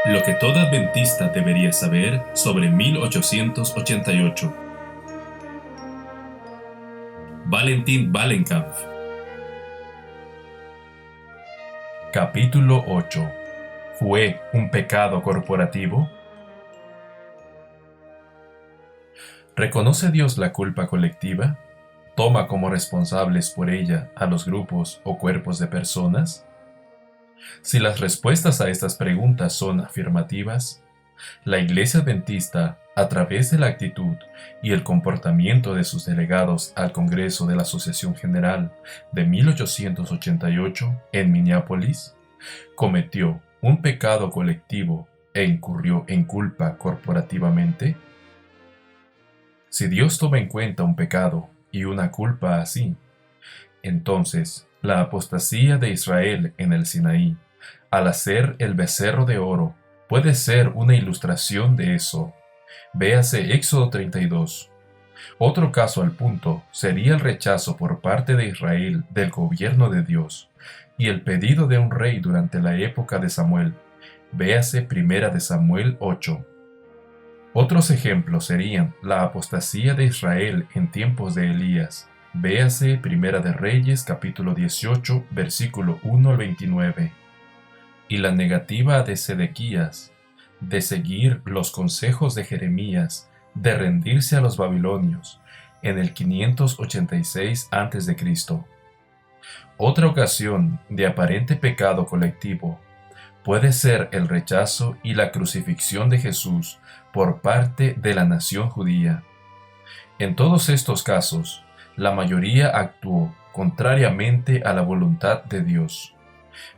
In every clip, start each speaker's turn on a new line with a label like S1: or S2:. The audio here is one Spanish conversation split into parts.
S1: Lo que todo adventista debería saber sobre 1888. Valentin Wallenkampf.
S2: Capítulo 8. ¿Fue un pecado corporativo? ¿Reconoce Dios la culpa colectiva? ¿Toma como responsables por ella a los grupos o cuerpos de personas? Si las respuestas a estas preguntas son afirmativas, la Iglesia Adventista, a través de la actitud y el comportamiento de sus delegados al Congreso de la Asociación General de 1888 en Minneapolis, cometió un pecado colectivo e incurrió en culpa corporativamente. Si Dios toma en cuenta un pecado y una culpa así, entonces la apostasía de Israel en el Sinaí, al hacer el becerro de oro, puede ser una ilustración de eso. Véase Éxodo 32. Otro caso al punto sería el rechazo por parte de Israel del gobierno de Dios y el pedido de un rey durante la época de Samuel. Véase Primera de Samuel 8. Otros ejemplos serían la apostasía de Israel en tiempos de Elías. Véase Primera de Reyes capítulo 18 versículo 1 al 29. Y la negativa de Sedequías de seguir los consejos de Jeremías de rendirse a los babilonios en el 586 a.C. Otra ocasión de aparente pecado colectivo puede ser el rechazo y la crucifixión de Jesús por parte de la nación judía. En todos estos casos, la mayoría actuó contrariamente a la voluntad de Dios.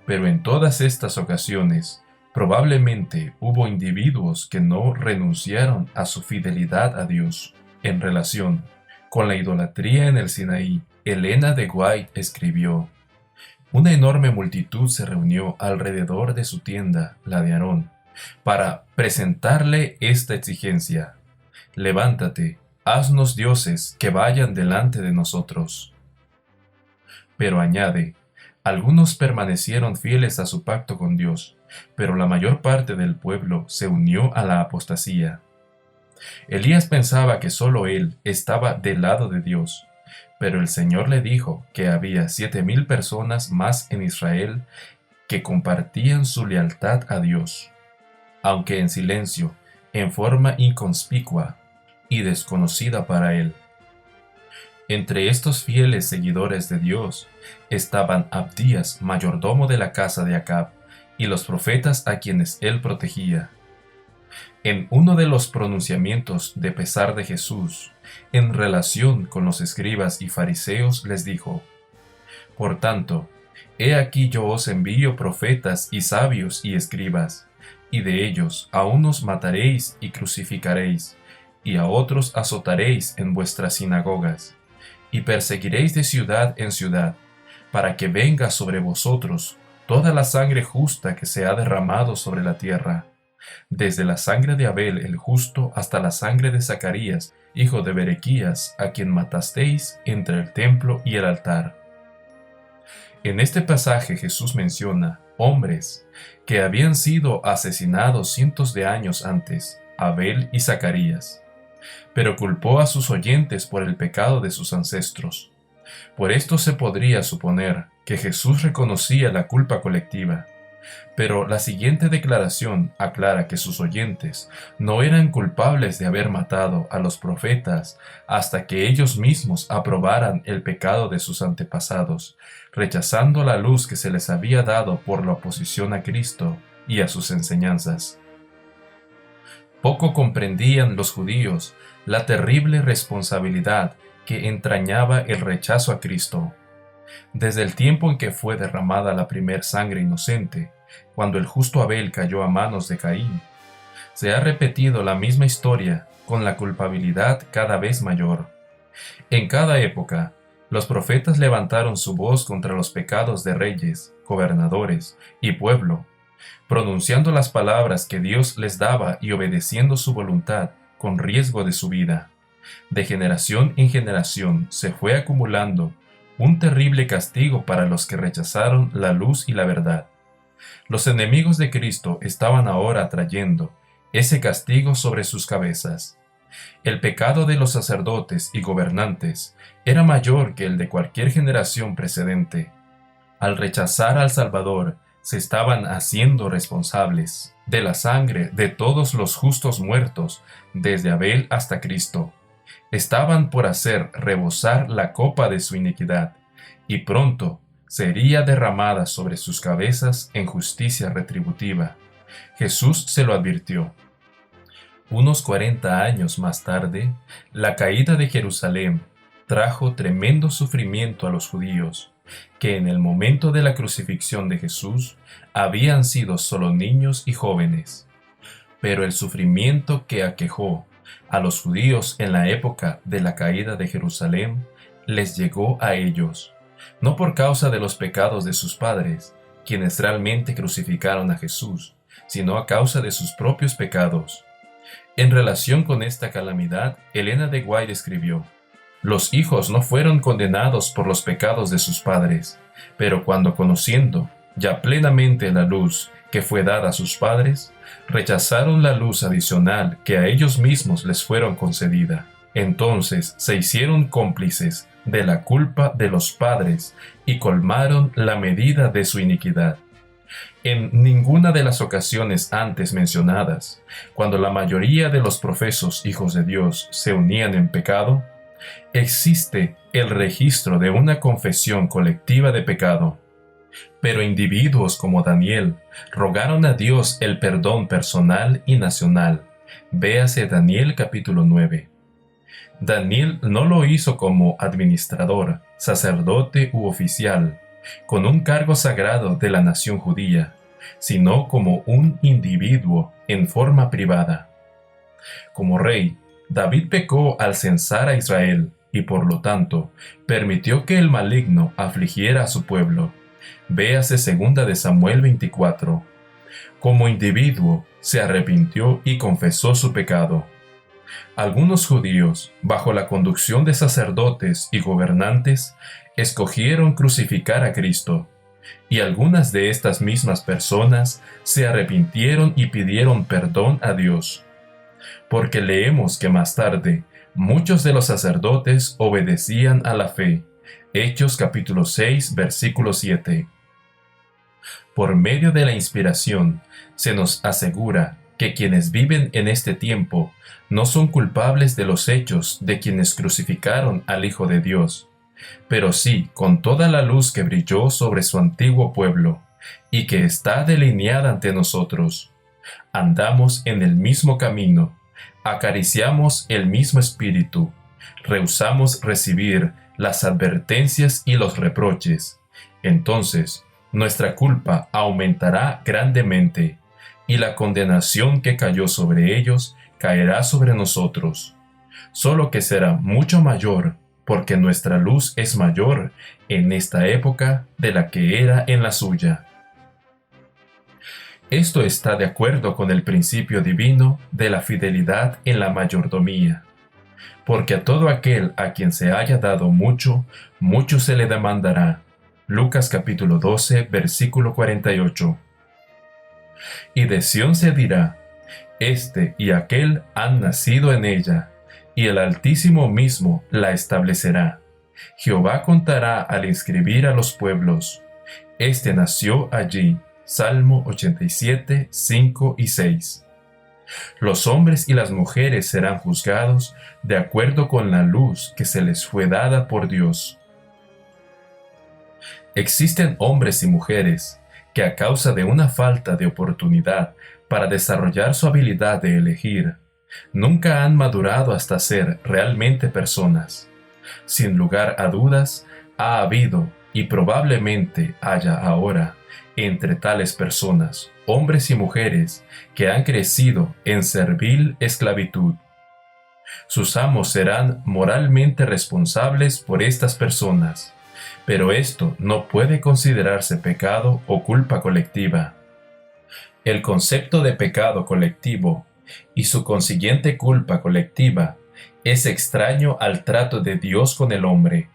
S2: Pero en todas estas ocasiones, probablemente hubo individuos que no renunciaron a su fidelidad a Dios. En relación con la idolatría en el Sinaí, Elena de White escribió: una enorme multitud se reunió alrededor de su tienda, la de Aarón, para presentarle esta exigencia: levántate, haznos dioses que vayan delante de nosotros. Pero añade: algunos permanecieron fieles a su pacto con Dios, pero la mayor parte del pueblo se unió a la apostasía. Elías pensaba que solo él estaba del lado de Dios, pero el Señor le dijo que había 7,000 personas más en Israel que compartían su lealtad a Dios, aunque en silencio, en forma inconspicua y desconocida para él. Entre estos fieles seguidores de Dios estaban Abdías, mayordomo de la casa de Acab, y los profetas a quienes él protegía. En uno de los pronunciamientos de pesar de Jesús, en relación con los escribas y fariseos, les dijo: por tanto, he aquí yo os envío profetas y sabios y escribas, y de ellos a unos mataréis y crucificaréis, y a otros azotaréis en vuestras sinagogas, y perseguiréis de ciudad en ciudad, para que venga sobre vosotros toda la sangre justa que se ha derramado sobre la tierra, desde la sangre de Abel el justo hasta la sangre de Zacarías, hijo de Berequías, a quien matasteis entre el templo y el altar. En este pasaje Jesús menciona hombres que habían sido asesinados cientos de años antes, Abel y Zacarías, pero culpó a sus oyentes por el pecado de sus ancestros. Por esto se podría suponer que Jesús reconocía la culpa colectiva, pero la siguiente declaración aclara que sus oyentes no eran culpables de haber matado a los profetas hasta que ellos mismos aprobaran el pecado de sus antepasados, rechazando la luz que se les había dado por la oposición a Cristo y a sus enseñanzas. Poco comprendían los judíos la terrible responsabilidad que entrañaba el rechazo a Cristo. Desde el tiempo en que fue derramada la primer sangre inocente, cuando el justo Abel cayó a manos de Caín, se ha repetido la misma historia con la culpabilidad cada vez mayor. En cada época, los profetas levantaron su voz contra los pecados de reyes, gobernadores y pueblo, pronunciando las palabras que Dios les daba y obedeciendo su voluntad con riesgo de su vida. De generación en generación se fue acumulando un terrible castigo para los que rechazaron la luz y la verdad. Los enemigos de Cristo estaban ahora trayendo ese castigo sobre sus cabezas. El pecado de los sacerdotes y gobernantes era mayor que el de cualquier generación precedente. Al rechazar al Salvador, se estaban haciendo responsables de la sangre de todos los justos muertos, desde Abel hasta Cristo. Estaban por hacer rebosar la copa de su iniquidad, y pronto sería derramada sobre sus cabezas en justicia retributiva. Jesús se lo advirtió. Unos 40 años más tarde, la caída de Jerusalén trajo tremendo sufrimiento a los judíos, que en el momento de la crucifixión de Jesús habían sido solo niños y jóvenes. Pero el sufrimiento que aquejó a los judíos en la época de la caída de Jerusalén les llegó a ellos, no por causa de los pecados de sus padres, quienes realmente crucificaron a Jesús, sino a causa de sus propios pecados. En relación con esta calamidad, Elena de White escribió: los hijos no fueron condenados por los pecados de sus padres, pero cuando conociendo ya plenamente la luz que fue dada a sus padres, rechazaron la luz adicional que a ellos mismos les fueron concedida. Entonces se hicieron cómplices de la culpa de los padres y colmaron la medida de su iniquidad. En ninguna de las ocasiones antes mencionadas, cuando la mayoría de los profesos hijos de Dios se unían en pecado, existe el registro de una confesión colectiva de pecado. Pero individuos como Daniel rogaron a Dios el perdón personal y nacional. Véase Daniel capítulo 9. Daniel no lo hizo como administrador, sacerdote u oficial, con un cargo sagrado de la nación judía, sino como un individuo en forma privada. Como rey, David pecó al censar a Israel y por lo tanto permitió que el maligno afligiera a su pueblo. Véase 2 de Samuel 24. Como individuo se arrepintió y confesó su pecado. Algunos judíos, bajo la conducción de sacerdotes y gobernantes, escogieron crucificar a Cristo, y algunas de estas mismas personas se arrepintieron y pidieron perdón a Dios. Porque leemos que más tarde muchos de los sacerdotes obedecían a la fe. Hechos capítulo 6, versículo 7. Por medio de la inspiración, se nos asegura que quienes viven en este tiempo no son culpables de los hechos de quienes crucificaron al Hijo de Dios, pero sí con toda la luz que brilló sobre su antiguo pueblo, y que está delineada ante nosotros. Andamos en el mismo camino, acariciamos el mismo espíritu, rehusamos recibir las advertencias y los reproches. Entonces, nuestra culpa aumentará grandemente, y la condenación que cayó sobre ellos caerá sobre nosotros, solo que será mucho mayor, porque nuestra luz es mayor en esta época de la que era en la suya. Esto está de acuerdo con el principio divino de la fidelidad en la mayordomía, porque a todo aquel a quien se haya dado mucho, mucho se le demandará. Lucas capítulo 12, versículo 48. Y de Sión se dirá: este y aquel han nacido en ella, y el Altísimo mismo la establecerá. Jehová contará al inscribir a los pueblos: este nació allí. Salmo 87, 5 y 6. Los hombres y las mujeres serán juzgados de acuerdo con la luz que se les fue dada por Dios. Existen hombres y mujeres que a causa de una falta de oportunidad para desarrollar su habilidad de elegir, nunca han madurado hasta ser realmente personas. Sin lugar a dudas, ha habido y probablemente haya ahora entre tales personas, hombres y mujeres que han crecido en servil esclavitud. Sus amos serán moralmente responsables por estas personas, pero esto no puede considerarse pecado o culpa colectiva. El concepto de pecado colectivo y su consiguiente culpa colectiva es extraño al trato de Dios con el hombre.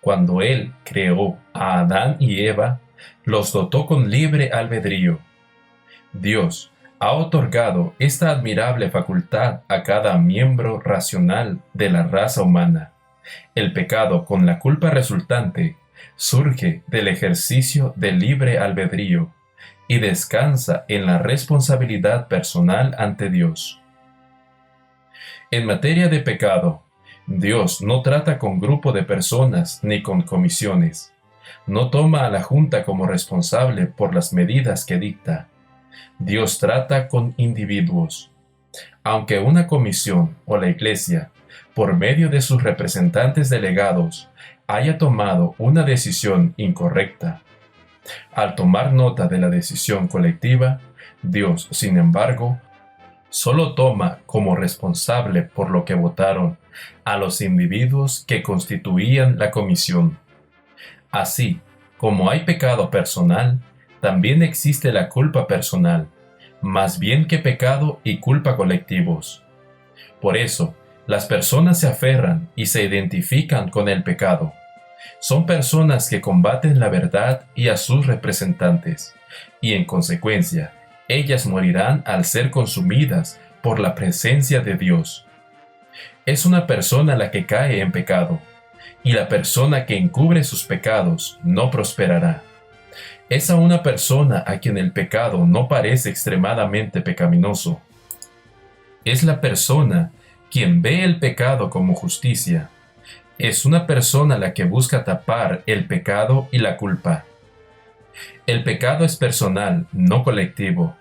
S2: Cuando Él creó a Adán y Eva, los dotó con libre albedrío. Dios ha otorgado esta admirable facultad a cada miembro racional de la raza humana. El pecado con la culpa resultante surge del ejercicio del libre albedrío y descansa en la responsabilidad personal ante Dios. En materia de pecado, Dios no trata con grupo de personas ni con comisiones. No toma a la Junta como responsable por las medidas que dicta. Dios trata con individuos. Aunque una comisión o la Iglesia, por medio de sus representantes delegados, haya tomado una decisión incorrecta, al tomar nota de la decisión colectiva, Dios, sin embargo, solo toma como responsable por lo que votaron a los individuos que constituían la comisión. Así como hay pecado personal, también existe la culpa personal, más bien que pecado y culpa colectivos. Por eso, las personas se aferran y se identifican con el pecado. Son personas que combaten la verdad y a sus representantes, y en consecuencia, ellas morirán al ser consumidas por la presencia de Dios. Es una persona la que cae en pecado, y la persona que encubre sus pecados no prosperará. Es a una persona a quien el pecado no parece extremadamente pecaminoso. Es la persona quien ve el pecado como justicia. Es una persona la que busca tapar el pecado y la culpa. El pecado es personal, no colectivo.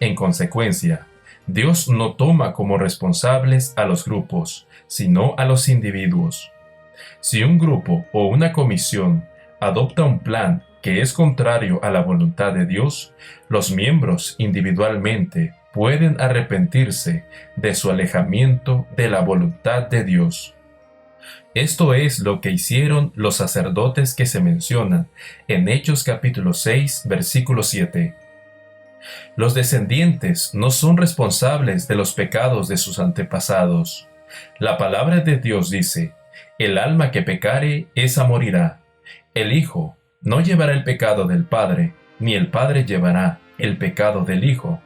S2: En consecuencia, Dios no toma como responsables a los grupos, sino a los individuos. Si un grupo o una comisión adopta un plan que es contrario a la voluntad de Dios, los miembros individualmente pueden arrepentirse de su alejamiento de la voluntad de Dios. Esto es lo que hicieron los sacerdotes que se mencionan en Hechos capítulo 6, versículo 7. Los descendientes no son responsables de los pecados de sus antepasados. La palabra de Dios dice: el alma que pecare, esa morirá. El Hijo no llevará el pecado del Padre, ni el Padre llevará el pecado del Hijo.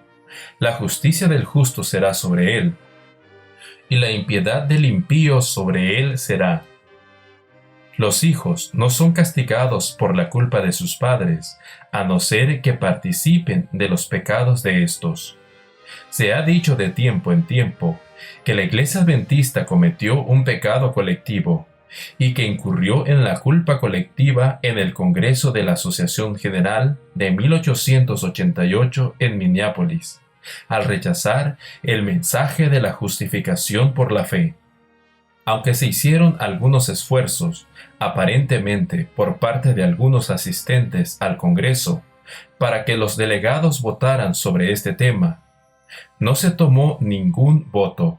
S2: La justicia del justo será sobre él, y la impiedad del impío sobre él será. Los hijos no son castigados por la culpa de sus padres, a no ser que participen de los pecados de estos. Se ha dicho de tiempo en tiempo que la Iglesia Adventista cometió un pecado colectivo y que incurrió en la culpa colectiva en el Congreso de la Asociación General de 1888 en Minneapolis, al rechazar el mensaje de la justificación por la fe. Aunque se hicieron algunos esfuerzos, aparentemente por parte de algunos asistentes al Congreso, para que los delegados votaran sobre este tema, no se tomó ningún voto.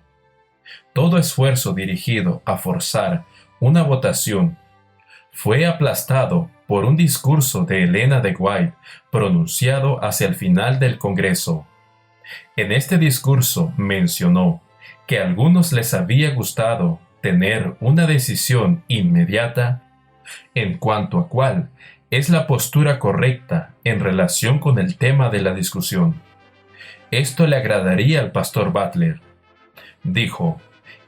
S2: Todo esfuerzo dirigido a forzar una votación fue aplastado por un discurso de Helena de White pronunciado hacia el final del Congreso. En este discurso mencionó que a algunos les había gustado tener una decisión inmediata en cuanto a cuál es la postura correcta en relación con el tema de la discusión. Esto le agradaría al pastor Butler, dijo,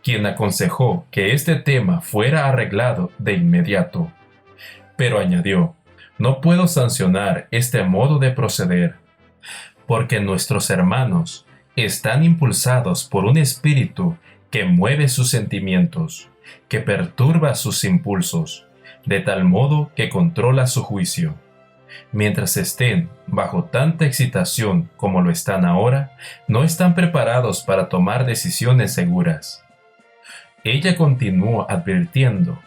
S2: quien aconsejó que este tema fuera arreglado de inmediato. Pero añadió: no puedo sancionar este modo de proceder, porque nuestros hermanos están impulsados por un espíritu que mueve sus sentimientos, que perturba sus impulsos, de tal modo que controla su juicio. Mientras estén bajo tanta excitación como lo están ahora, no están preparados para tomar decisiones seguras. Ella continuó advirtiendo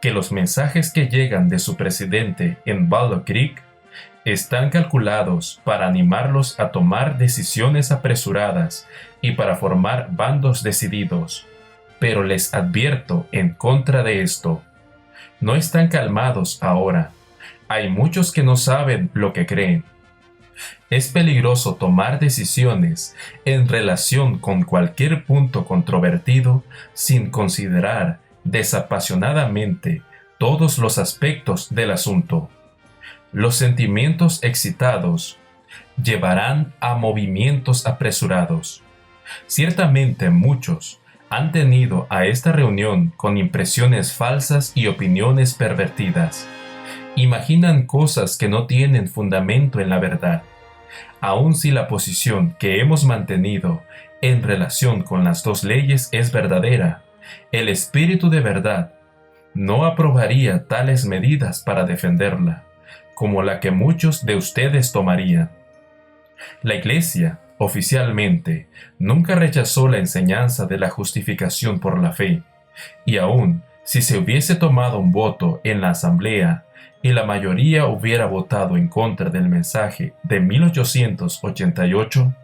S2: que los mensajes que llegan de su presidente en Wallow Creek están calculados para animarlos a tomar decisiones apresuradas y para formar bandos decididos. Pero les advierto en contra de esto. No están calmados ahora. Hay muchos que no saben lo que creen. Es peligroso tomar decisiones en relación con cualquier punto controvertido sin considerar desapasionadamente todos los aspectos del asunto. Los sentimientos excitados llevarán a movimientos apresurados. Ciertamente muchos han tenido a esta reunión con impresiones falsas y opiniones pervertidas. Imaginan cosas que no tienen fundamento en la verdad. Aun si la posición que hemos mantenido en relación con las dos leyes es verdadera, el Espíritu de verdad no aprobaría tales medidas para defenderla, como la que muchos de ustedes tomarían. La Iglesia, oficialmente, nunca rechazó la enseñanza de la justificación por la fe, y aun si se hubiese tomado un voto en la Asamblea y la mayoría hubiera votado en contra del mensaje de 1888,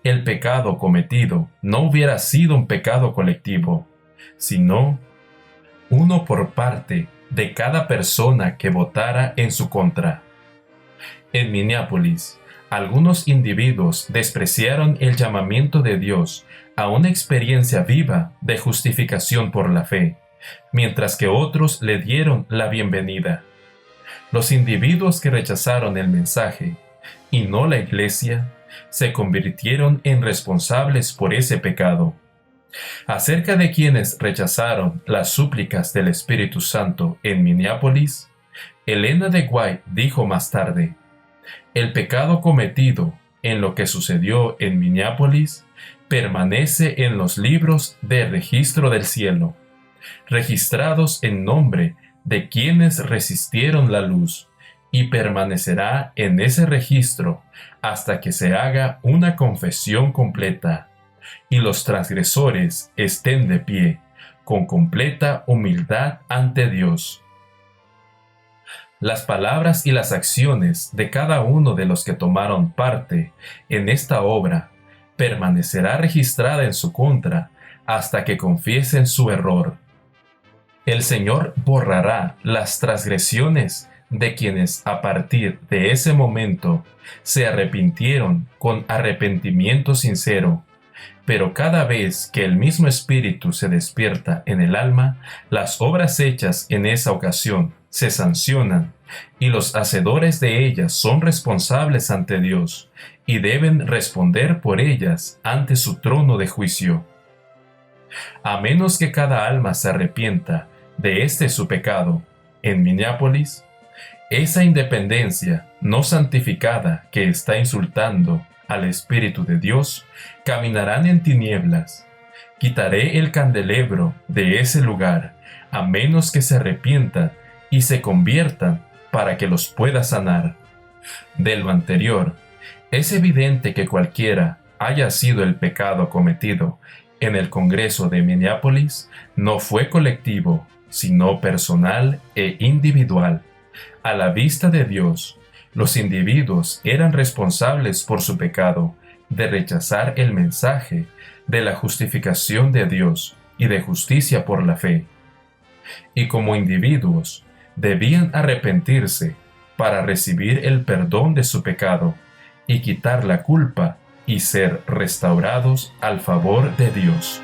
S2: el pecado cometido no hubiera sido un pecado colectivo, sino uno por parte de cada persona que votara en su contra. En Minneapolis, algunos individuos despreciaron el llamamiento de Dios a una experiencia viva de justificación por la fe, mientras que otros le dieron la bienvenida. Los individuos que rechazaron el mensaje, y no la Iglesia, se convirtieron en responsables por ese pecado. Acerca de quienes rechazaron las súplicas del Espíritu Santo en Minneapolis, Elena de White dijo más tarde: el pecado cometido en lo que sucedió en Minneapolis permanece en los libros de registro del cielo, registrados en nombre de quienes resistieron la luz, y permanecerá en ese registro hasta que se haga una confesión completa, y los transgresores estén de pie, con completa humildad ante Dios. Las palabras y las acciones de cada uno de los que tomaron parte en esta obra permanecerá registrada en su contra hasta que confiesen su error. El Señor borrará las transgresiones de quienes a partir de ese momento se arrepintieron con arrepentimiento sincero, pero cada vez que el mismo Espíritu se despierta en el alma, las obras hechas en esa ocasión se sancionan y los hacedores de ellas son responsables ante Dios y deben responder por ellas ante su trono de juicio. A menos que cada alma se arrepienta de su pecado, en Minneapolis, esa independencia no santificada que está insultando al Espíritu de Dios, caminarán en tinieblas. Quitaré el candelebro de ese lugar, a menos que se arrepientan y se conviertan para que los pueda sanar. De lo anterior, es evidente que cualquiera haya sido el pecado cometido en el Congreso de Minneapolis, no fue colectivo, sino personal e individual. A la vista de Dios, los individuos eran responsables por su pecado de rechazar el mensaje de la justificación de Dios y de justicia por la fe. Y como individuos, debían arrepentirse para recibir el perdón de su pecado y quitar la culpa y ser restaurados al favor de Dios.